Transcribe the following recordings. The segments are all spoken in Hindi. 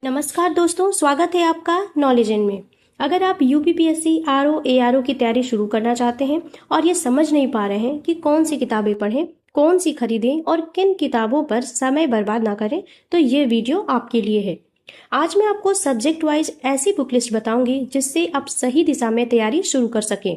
नमस्कार दोस्तों, स्वागत है आपका नॉलेज इन में। अगर आप यूपीपीएससी आरओ एआरओ की तैयारी शुरू करना चाहते हैं और ये समझ नहीं पा रहे हैं कि कौन सी किताबें पढ़ें, कौन सी खरीदें और किन किताबों पर समय बर्बाद ना करें, तो ये वीडियो आपके लिए है। आज मैं आपको सब्जेक्ट वाइज ऐसी बुक लिस्ट बताऊंगी जिससे आप सही दिशा में तैयारी शुरू कर सकें।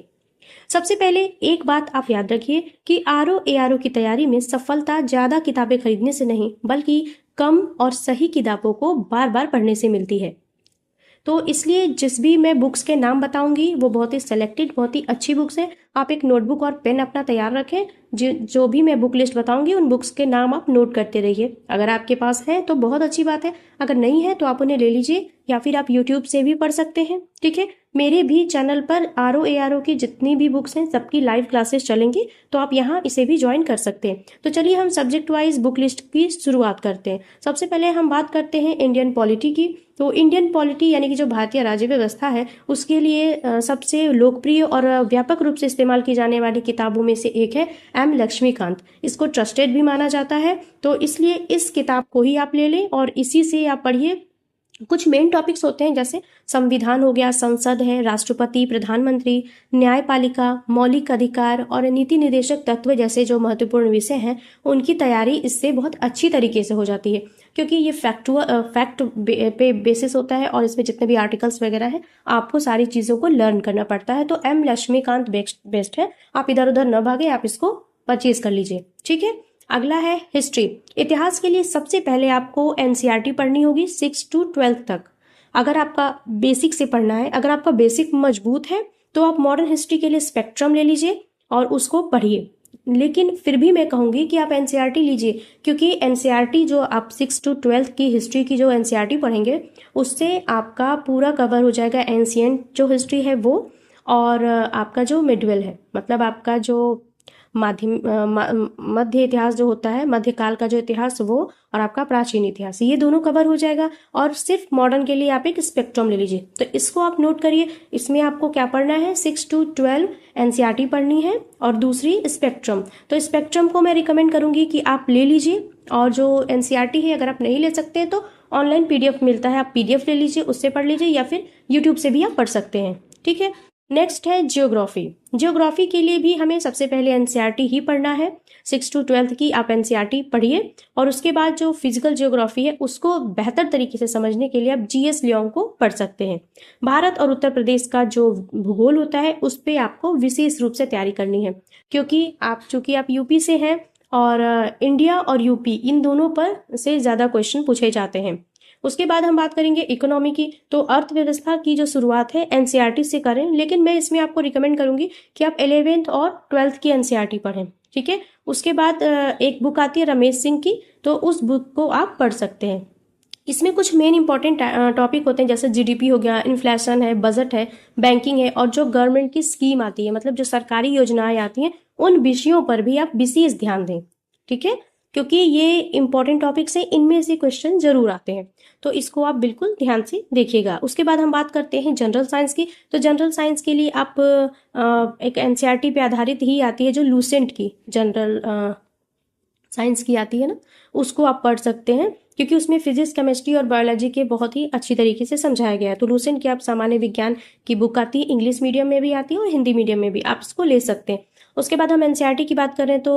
सबसे पहले एक बात आप याद रखिए कि आरओ एआरओ की तैयारी में सफलता ज्यादा किताबें खरीदने से नहीं बल्कि कम और सही किताबों को बार बार पढ़ने से मिलती है। तो इसलिए जिस भी मैं बुक्स के नाम बताऊंगी वो बहुत ही सेलेक्टेड, बहुत ही अच्छी बुक्स है। आप एक नोटबुक और पेन अपना तैयार रखें। जो भी मैं बुक लिस्ट बताऊंगी उन बुक्स के नाम आप नोट करते रहिए। अगर आपके पास है तो बहुत अच्छी बात है, अगर नहीं है तो आप उन्हें ले लीजिए या फिर आप यूट्यूब से भी पढ़ सकते हैं। ठीक है, मेरे भी चैनल पर आरओ एआरओ की जितनी भी बुक्स हैं सबकी लाइव क्लासेस चलेंगी, तो आप यहाँ इसे भी ज्वाइन कर सकते हैं। तो चलिए हम सब्जेक्ट वाइज बुक लिस्ट की शुरुआत करते हैं। सबसे पहले हम बात करते हैं इंडियन पॉलिटी की। तो इंडियन पॉलिटी यानी कि जो भारतीय राज्य व्यवस्था है उसके लिए सबसे लोकप्रिय और व्यापक रूप से इस्तेमाल की जाने वाली किताबों में से एक है एम लक्ष्मीकांत। इसको ट्रस्टेड भी माना जाता है, तो इसलिए इस किताब को ही आप ले लें और इसी से आप पढ़िए। कुछ मेन टॉपिक्स होते हैं जैसे संविधान हो गया, संसद है, राष्ट्रपति, प्रधानमंत्री, न्यायपालिका, मौलिक अधिकार और नीति निर्देशक तत्व जैसे जो महत्वपूर्ण विषय हैं उनकी तैयारी इससे बहुत अच्छी तरीके से हो जाती है, क्योंकि ये फैक्ट पे बेसिस होता है और इसमें जितने भी आर्टिकल्स वगैरह हैं आपको सारी चीज़ों को लर्न करना पड़ता है। तो एम लक्ष्मीकांत बेस्ट है, आप इधर उधर न भागे, आप इसको परचेज कर लीजिए। ठीक है, अगला है हिस्ट्री। इतिहास के लिए सबसे पहले आपको एनसीईआरटी पढ़नी होगी 6 to 12 तक। अगर आपका बेसिक से पढ़ना है, अगर आपका बेसिक मजबूत है तो आप मॉडर्न हिस्ट्री के लिए स्पेक्ट्रम ले लीजिए और उसको पढ़िए। लेकिन फिर भी मैं कहूंगी कि आप एनसीईआरटी लीजिए, क्योंकि एनसीईआरटी जो आप 6 to 12 की हिस्ट्री की जो एनसीईआरटी पढ़ेंगे उससे आपका पूरा कवर हो जाएगा एंशिएंट जो हिस्ट्री है वो, और आपका जो मिडवेल है मतलब आपका जो मध्य इतिहास जो होता है, मध्यकाल का जो इतिहास वो, और आपका प्राचीन इतिहास, ये दोनों कवर हो जाएगा। और सिर्फ मॉडर्न के लिए आप एक स्पेक्ट्रम ले लीजिए। तो इसको आप नोट करिए, इसमें आपको क्या पढ़ना है, 6 to 12 एनसीईआरटी पढ़नी है और दूसरी स्पेक्ट्रम। तो स्पेक्ट्रम को मैं रिकमेंड करूंगी कि आप ले लीजिए, और जो एनसीईआरटी है अगर आप नहीं ले सकते हैं तो ऑनलाइन पीडीएफ मिलता है, आप पीडीएफ ले लीजिए, उससे पढ़ लीजिए, या फिर यूट्यूब से भी आप पढ़ सकते हैं। ठीक है, नेक्स्ट है जियोग्राफी। जियोग्राफी के लिए भी हमें सबसे पहले एनसीईआरटी ही पढ़ना है। 6 to 12 की आप एनसीईआरटी पढ़िए और उसके बाद जो फिजिकल जियोग्राफी है उसको बेहतर तरीके से समझने के लिए आप जीएस लियोंग को पढ़ सकते हैं। भारत और उत्तर प्रदेश का जो भूगोल होता है उस पर आपको विशेष रूप से तैयारी करनी है, क्योंकि चूंकि आप यूपी से हैं और इंडिया और यूपी इन दोनों पर से ज़्यादा क्वेश्चन पूछे जाते हैं। उसके बाद हम बात करेंगे इकोनॉमी की। तो अर्थव्यवस्था की जो शुरुआत है एनसीईआरटी से करें, लेकिन मैं इसमें आपको रिकमेंड करूंगी कि आप 11th और 12th की एनसीईआरटी पढ़ें। ठीक है, उसके बाद एक बुक आती है रमेश सिंह की, तो उस बुक को आप पढ़ सकते हैं। इसमें कुछ मेन इंपॉर्टेंट टॉपिक होते हैं जैसे जीडीपी हो गया, इन्फ्लेशन है, बजट है, बैंकिंग है, और जो गवर्नमेंट की स्कीम आती है मतलब जो सरकारी योजनाएं आती हैं उन विषयों पर भी आप विशेष ध्यान दें। ठीक है, क्योंकि ये इंपॉर्टेंट टॉपिक्स हैं, इनमें से क्वेश्चन जरूर आते हैं, तो इसको आप बिल्कुल ध्यान से देखिएगा। उसके बाद हम बात करते हैं जनरल साइंस की। तो जनरल साइंस के लिए आप एक एनसीईआरटी पे आधारित ही आती है जो लूसेंट की जनरल साइंस की आती है ना, उसको आप पढ़ सकते हैं, क्योंकि उसमें फिजिक्स, केमिस्ट्री और बायोलॉजी के बहुत ही अच्छी तरीके से समझाया गया है। तो लूसेंट की आप सामान्य विज्ञान की बुक आती है, इंग्लिश मीडियम में भी आती है और हिंदी मीडियम में भी, आप इसको ले सकते हैं। उसके बाद हम एनसीईआरटी की बात करें तो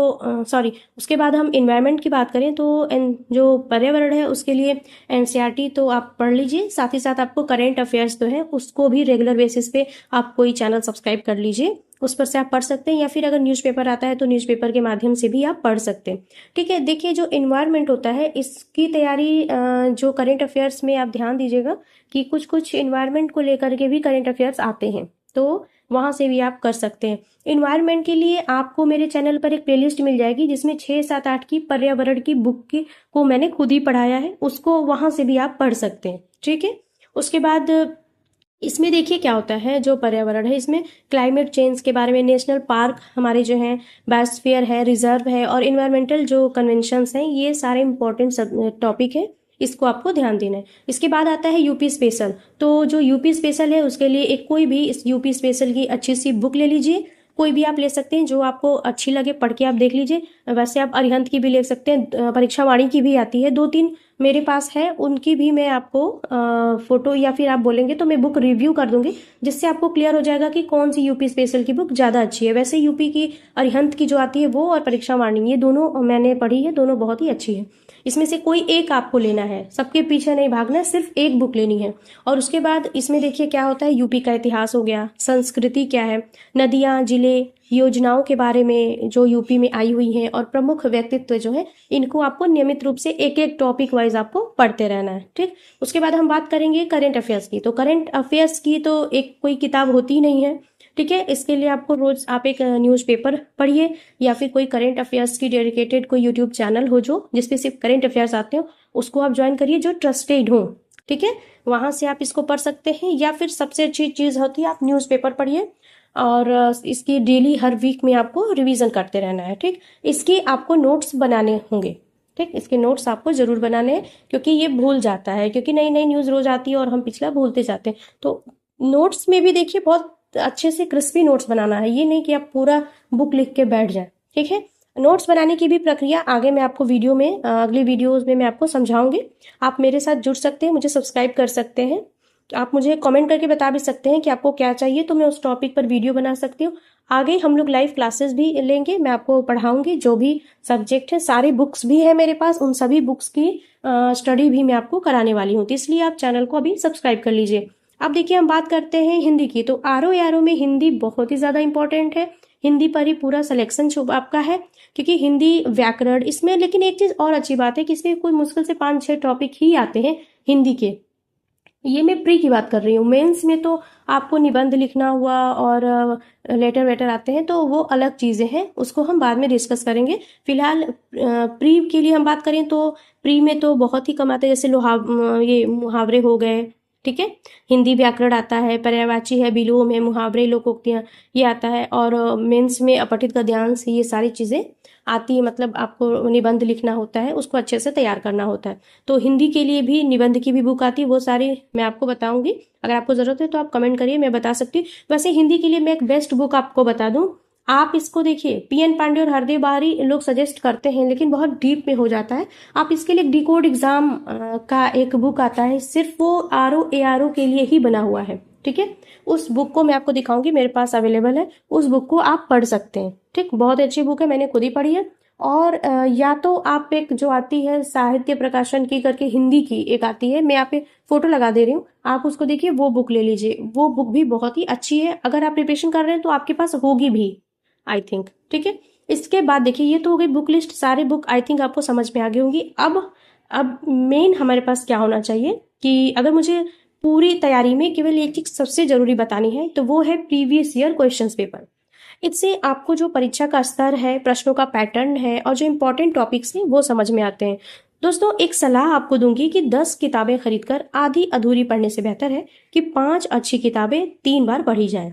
उसके बाद हम इन्वायरमेंट की बात करें तो जो पर्यावरण है उसके लिए एनसीईआरटी तो आप पढ़ लीजिए, साथ ही साथ आपको करेंट अफेयर्स तो है उसको भी रेगुलर बेसिस पे आप कोई चैनल सब्सक्राइब कर लीजिए, उस पर से आप पढ़ सकते हैं, या फिर अगर न्यूज़पेपर आता है तो न्यूज़पेपर के माध्यम से भी आप पढ़ सकते हैं। ठीक है, देखिए जो इन्वायरमेंट होता है इसकी तैयारी जो करेंट अफेयर्स में आप ध्यान दीजिएगा कि कुछ कुछ इन्वायरमेंट को लेकर के भी करेंट अफेयर्स आते हैं, तो वहां से भी आप कर सकते हैं। इन्वायरमेंट के लिए आपको मेरे चैनल पर एक प्लेलिस्ट मिल जाएगी जिसमें 6, 7, 8 की पर्यावरण की बुक को मैंने खुद ही पढ़ाया है, उसको वहां से भी आप पढ़ सकते हैं। ठीक है, उसके बाद इसमें देखिए क्या होता है, जो पर्यावरण है इसमें क्लाइमेट चेंज के बारे में, नेशनल पार्क हमारे जो हैं, बायोस्फीयर है, रिजर्व है, और इन्वायरमेंटल जो कन्वेंशंस हैं, ये सारे इंपॉर्टेंट टॉपिक है, इसको आपको ध्यान देना है। इसके बाद आता है यूपी स्पेशल। तो जो यूपी स्पेशल है उसके लिए एक कोई भी इस यूपी स्पेशल की अच्छी सी बुक ले लीजिए, कोई भी आप ले सकते हैं जो आपको अच्छी लगे, पढ़ के आप देख लीजिए। वैसे आप अरिहंत की भी ले सकते हैं, परीक्षा वाणी की भी आती है, 2-3 मेरे पास है, उनकी भी मैं आपको फोटो या फिर आप बोलेंगे तो मैं बुक रिव्यू कर दूंगी, जिससे आपको क्लियर हो जाएगा कि कौन सी यूपी स्पेशल की बुक ज़्यादा अच्छी है। वैसे यूपी की अरिहंत की जो आती है वो और परीक्षा वार्निंग, ये दोनों मैंने पढ़ी है, दोनों बहुत ही अच्छी है। इसमें से कोई एक आपको लेना है, सबके पीछे नहीं भागना है, सिर्फ एक बुक लेनी है। और उसके बाद इसमें देखिए क्या होता है, यूपी का इतिहास हो गया, संस्कृति क्या है, नदियाँ, जिले, योजनाओं के बारे में जो यूपी में आई हुई हैं, और प्रमुख व्यक्तित्व जो है, इनको आपको नियमित रूप से एक एक टॉपिक वाइज आपको पढ़ते रहना है। ठीक, उसके बाद हम बात करेंगे करेंट अफेयर्स की। तो करेंट अफेयर्स की तो एक कोई किताब होती ही नहीं है, ठीक है। इसके लिए आपको रोज आप एक न्यूज़पेपर पढ़िए, या फिर कोई करेंट अफेयर्स की डेडिकेटेड कोई यूट्यूब चैनल हो जो जिसपे सिर्फ करेंट अफेयर्स आते हो, उसको आप ज्वाइन करिए जो ट्रस्टेड हो, ठीक है। वहां से आप इसको पढ़ सकते हैं। या फिर सबसे अच्छी चीज होती है आप न्यूज़पेपर पढ़िए, और इसकी डेली हर वीक में आपको रिवीजन करते रहना है। ठीक, इसकी आपको नोट्स बनाने होंगे। ठीक, इसके नोट्स आपको जरूर बनाने हैं, क्योंकि ये भूल जाता है, क्योंकि नई नई न्यूज़ रोज आती है और हम पिछला भूलते जाते हैं। तो नोट्स में भी देखिए बहुत अच्छे से क्रिस्पी नोट्स बनाना है, ये नहीं कि आप पूरा बुक लिख के बैठ जाए, ठीक है। नोट्स बनाने की भी प्रक्रिया आगे मैं आपको वीडियो में अगली वीडियोस में मैं आपको समझाऊंगी। आप मेरे साथ जुड़ सकते हैं, मुझे सब्सक्राइब कर सकते हैं। तो आप मुझे कमेंट करके बता भी सकते हैं कि आपको क्या चाहिए, तो मैं उस टॉपिक पर वीडियो बना सकती हूँ। आगे हम लोग लाइव क्लासेस भी लेंगे, मैं आपको पढ़ाऊंगी जो भी सब्जेक्ट है, सारी बुक्स भी है मेरे पास, उन सभी बुक्स की स्टडी भी मैं आपको कराने वाली हूँ। तो इसलिए आप चैनल को अभी सब्सक्राइब कर लीजिए। अब देखिए हम बात करते हैं हिंदी की। तो आरो यारो में हिंदी बहुत ही ज़्यादा इंपॉर्टेंट है, हिंदी पर ही पूरा सिलेक्शन आपका है, क्योंकि हिंदी व्याकरण इसमें। लेकिन एक चीज़ और अच्छी बात है कि इसमें कोई मुश्किल से 5-6 टॉपिक ही आते हैं हिंदी के। ये मैं प्री की बात कर रही हूँ, मेंस में तो आपको निबंध लिखना हुआ और लेटर वेटर आते हैं, तो वो अलग चीज़ें हैं, उसको हम बाद में डिस्कस करेंगे। फिलहाल प्री के लिए हम बात करें तो प्री में तो बहुत ही कम आते हैं, जैसे ये मुहावरे हो गए, ठीक है। हिंदी व्याकरण आता है, पर्यायवाची है, विलोम है, मुहावरे, लोकोक्तियाँ, ये आता है। और मेंस में अपठित गद्यांश, ये सारी चीज़ें आती है। मतलब आपको निबंध लिखना होता है, उसको अच्छे से तैयार करना होता है। तो हिंदी के लिए भी निबंध की भी बुक आती है, वो सारी मैं आपको बताऊंगी। अगर आपको ज़रूरत है तो आप कमेंट करिए, मैं बता सकती हूँ। वैसे हिंदी के लिए मैं एक बेस्ट बुक आपको बता दूँ, आप इसको देखिए, PN पांडे और हरदेव बाहरी लोग सजेस्ट करते हैं, लेकिन बहुत डीप में हो जाता है। आप इसके लिए डिकोड एग्जाम का एक बुक आता है, सिर्फ वो RO के लिए ही बना हुआ है, ठीक है। उस बुक को मैं आपको दिखाऊंगी, मेरे पास अवेलेबल है, उस बुक को आप पढ़ सकते हैं। ठीक, बहुत अच्छी बुक है, मैंने खुद ही पढ़ी है। और या तो आप एक जो आती है साहित्य प्रकाशन की करके हिंदी की एक आती है, मैं यहाँ पे फोटो लगा दे रही हूँ, आप उसको देखिए, वो बुक ले लीजिए, वो बुक भी बहुत ही अच्छी है। अगर आप प्रिपरेशन कर रहे हैं तो आपके पास होगी भी, आई थिंक, ठीक है। इसके बाद देखिए, ये तो हो गई बुक लिस्ट, सारे बुक आई थिंक आपको समझ में आ गई होंगी। अब मेन हमारे पास क्या होना चाहिए कि अगर मुझे पूरी तैयारी में केवल एक चीज सबसे जरूरी बतानी है, तो वो है प्रीवियस ईयर क्वेश्चंस पेपर। इससे आपको जो परीक्षा का स्तर है, प्रश्नों का पैटर्न है, और जो इंपॉर्टेंट टॉपिक्स हैं वो समझ में आते हैं। दोस्तों, एक सलाह आपको दूंगी कि 10 किताबें खरीदकर आधी अधूरी पढ़ने से बेहतर है कि 5 अच्छी किताबें 3 बार पढ़ी जाएं,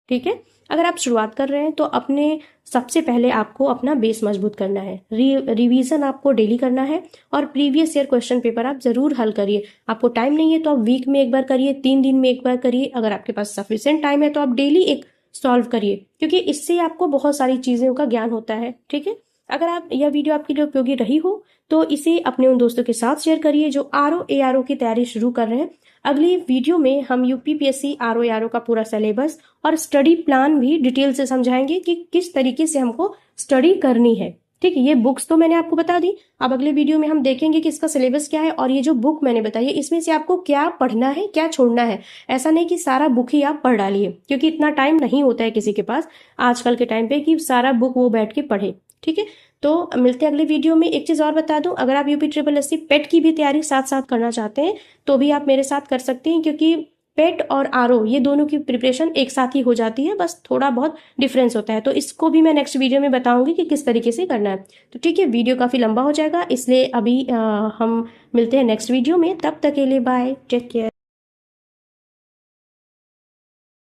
ठीक है। अगर आप शुरुआत कर रहे हैं तो अपने सबसे पहले आपको अपना बेस मजबूत करना है, रिवीजन आपको डेली करना है, और प्रीवियस ईयर क्वेश्चन पेपर आप जरूर हल करिए। आपको टाइम नहीं है तो आप वीक में एक बार करिए, 3 दिन में एक बार करिए। अगर आपके पास सफिशिएंट टाइम है तो आप डेली एक सॉल्व करिए, क्योंकि इससे आपको बहुत सारी चीज़ों का ज्ञान होता है, ठीक है। अगर आप यह वीडियो आपके लिए उपयोगी रही हो तो इसे अपने उन दोस्तों के साथ शेयर करिए जो RO की तैयारी शुरू कर रहे हैं। अगली वीडियो में हम UPPSC RO का पूरा सिलेबस और स्टडी प्लान भी डिटेल से समझाएंगे कि किस तरीके से हमको स्टडी करनी है, ठीक है। ये बुक्स तो मैंने आपको बता दी, अब अगले वीडियो में हम देखेंगे कि इसका सिलेबस क्या है, और ये जो बुक मैंने बताई है इसमें से आपको क्या पढ़ना है, क्या छोड़ना है। ऐसा नहीं कि सारा बुक ही आप पढ़ डालिए, क्योंकि इतना टाइम नहीं होता है किसी के पास आजकल के टाइम पे कि सारा बुक वो बैठ के पढ़े, ठीक है। तो मिलते हैं अगले वीडियो में। एक चीज़ और बता दूं, अगर आप UPSSC पेट की भी तैयारी साथ साथ करना चाहते हैं तो भी आप मेरे साथ कर सकते हैं, क्योंकि पेट और RO ये दोनों की प्रिपरेशन एक साथ ही हो जाती है, बस थोड़ा बहुत डिफरेंस होता है। तो इसको भी मैं नेक्स्ट वीडियो में बताऊंगी कि किस तरीके से करना है। तो ठीक है, वीडियो काफ़ी लंबा हो जाएगा, इसलिए अभी हम मिलते हैं नेक्स्ट वीडियो में। तब तक के लिए बाय, टेक केयर।